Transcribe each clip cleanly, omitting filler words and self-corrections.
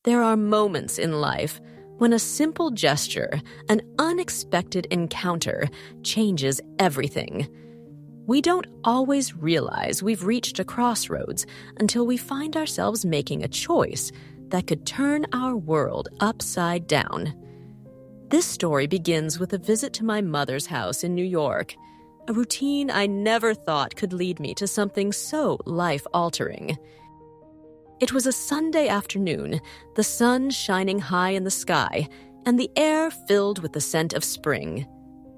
There are moments in life when a simple gesture, an unexpected encounter, changes everything. We don't always realize we've reached a crossroads until we find ourselves making a choice that could turn our world upside down. This story begins with a visit to my mother's house in New York, a routine I never thought could lead me to something so life-altering. It was a Sunday afternoon, the sun shining high in the sky, and the air filled with the scent of spring.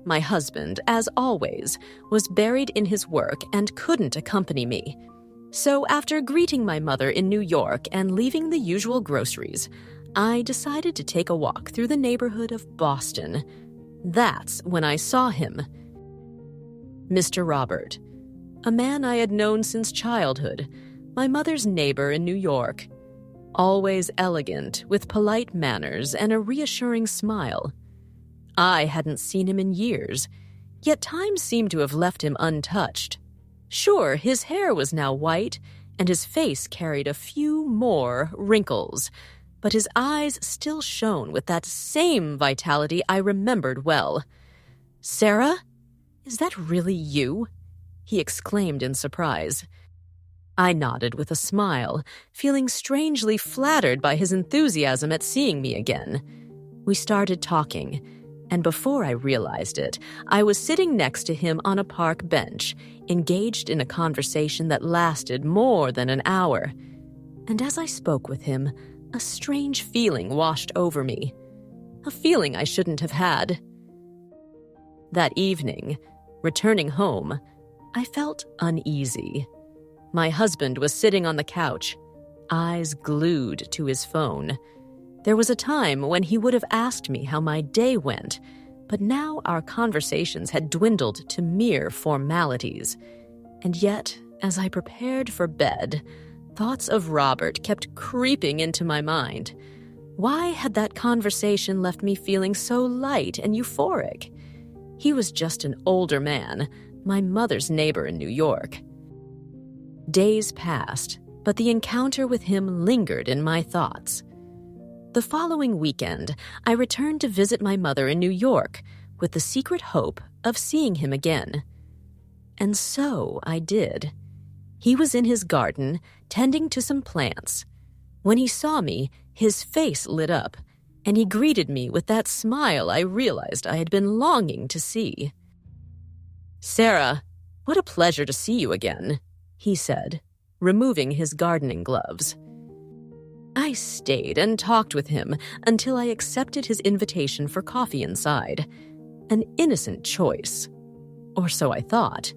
My husband, as always, was buried in his work and couldn't accompany me. So after greeting my mother in New York and leaving the usual groceries, I decided to take a walk through the neighborhood of Boston. That's when I saw him. Mr. Robert, a man I had known since childhood, my mother's neighbor in New York. Always elegant, with polite manners and a reassuring smile. I hadn't seen him in years, yet time seemed to have left him untouched. Sure, his hair was now white, and his face carried a few more wrinkles, but his eyes still shone with that same vitality I remembered well. "Sarah, is that really you?" he exclaimed in surprise. I nodded with a smile, feeling strangely flattered by his enthusiasm at seeing me again. We started talking, and before I realized it, I was sitting next to him on a park bench, engaged in a conversation that lasted more than an hour. And as I spoke with him, a strange feeling washed over me. A feeling I shouldn't have had. That evening, returning home, I felt uneasy. My husband was sitting on the couch, eyes glued to his phone. There was a time when he would have asked me how my day went, but now our conversations had dwindled to mere formalities. And yet, as I prepared for bed, thoughts of Robert kept creeping into my mind. Why had that conversation left me feeling so light and euphoric? He was just an older man, my mother's neighbor in New York. Days passed, but the encounter with him lingered in my thoughts. The following weekend, I returned to visit my mother in New York with the secret hope of seeing him again. And so I did. He was in his garden, tending to some plants. When he saw me, his face lit up, and he greeted me with that smile I realized I had been longing to see. "Sarah, what a pleasure to see you again," he said, removing his gardening gloves. I stayed and talked with him until I accepted his invitation for coffee inside. An innocent choice. Or so I thought.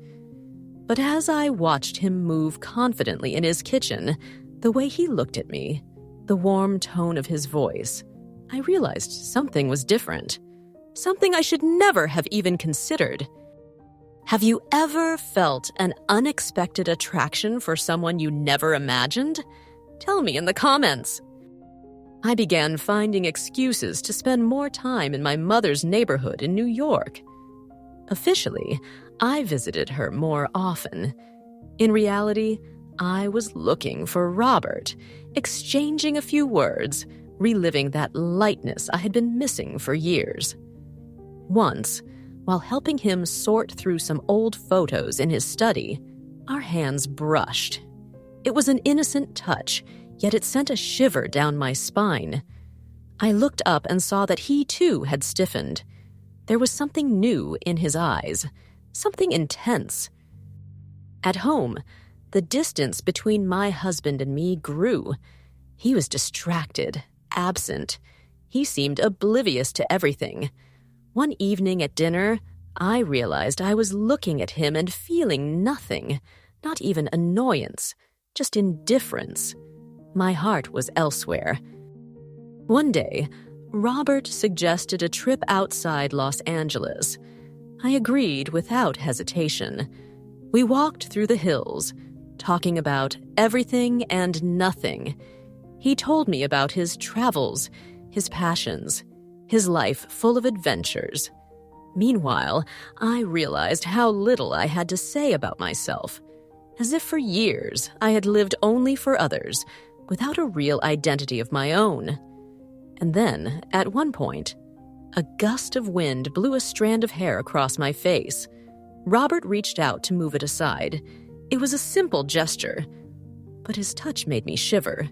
But as I watched him move confidently in his kitchen, the way he looked at me, the warm tone of his voice, I realized something was different. Something I should never have even considered. Have you ever felt an unexpected attraction for someone you never imagined? Tell me in the comments. I began finding excuses to spend more time in my mother's neighborhood in New York. Officially, I visited her more often. In reality, I was looking for Robert, exchanging a few words, reliving that lightness I had been missing for years. Once, while helping him sort through some old photos in his study, our hands brushed. It was an innocent touch, yet it sent a shiver down my spine. I looked up and saw that he too had stiffened. There was something new in his eyes, something intense. At home, the distance between my husband and me grew. He was distracted, absent. He seemed oblivious to everything. One evening at dinner, I realized I was looking at him and feeling nothing, not even annoyance, just indifference. My heart was elsewhere. One day, Robert suggested a trip outside Los Angeles. I agreed without hesitation. We walked through the hills, talking about everything and nothing. He told me about his travels, his passions, his life full of adventures. Meanwhile, I realized how little I had to say about myself. As if for years I had lived only for others, without a real identity of my own. And then, at one point, a gust of wind blew a strand of hair across my face. Robert reached out to move it aside. It was a simple gesture, but his touch made me shiver.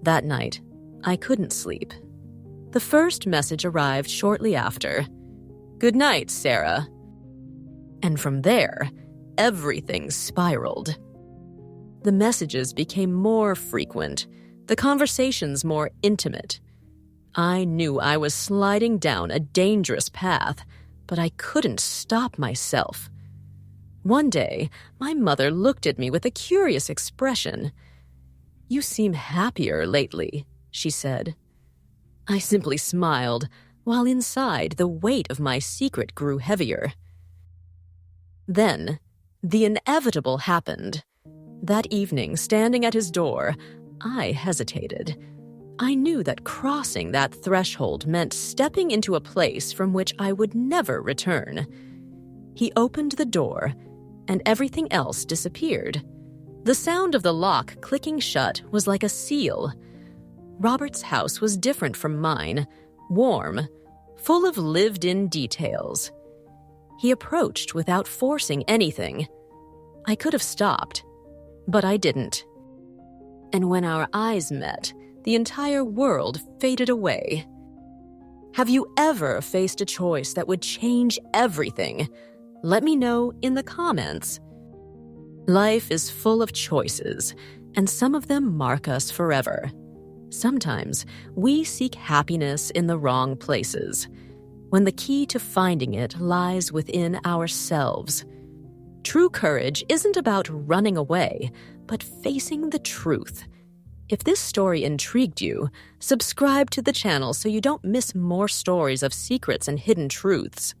That night, I couldn't sleep. The first message arrived shortly after. "Good night, Sarah." And from there, everything spiraled. The messages became more frequent, the conversations more intimate. I knew I was sliding down a dangerous path, but I couldn't stop myself. One day, my mother looked at me with a curious expression. "You seem happier lately," she said. I simply smiled, while inside the weight of my secret grew heavier. Then, the inevitable happened. That evening, standing at his door, I hesitated. I knew that crossing that threshold meant stepping into a place from which I would never return. He opened the door, and everything else disappeared. The sound of the lock clicking shut was like a seal. Robert's house was different from mine, warm, full of lived-in details. He approached without forcing anything. I could have stopped, but I didn't. And when our eyes met, the entire world faded away. Have you ever faced a choice that would change everything? Let me know in the comments. Life is full of choices, and some of them mark us forever. Sometimes we seek happiness in the wrong places, when the key to finding it lies within ourselves. True courage isn't about running away, but facing the truth. If this story intrigued you, subscribe to the channel so you don't miss more stories of secrets and hidden truths.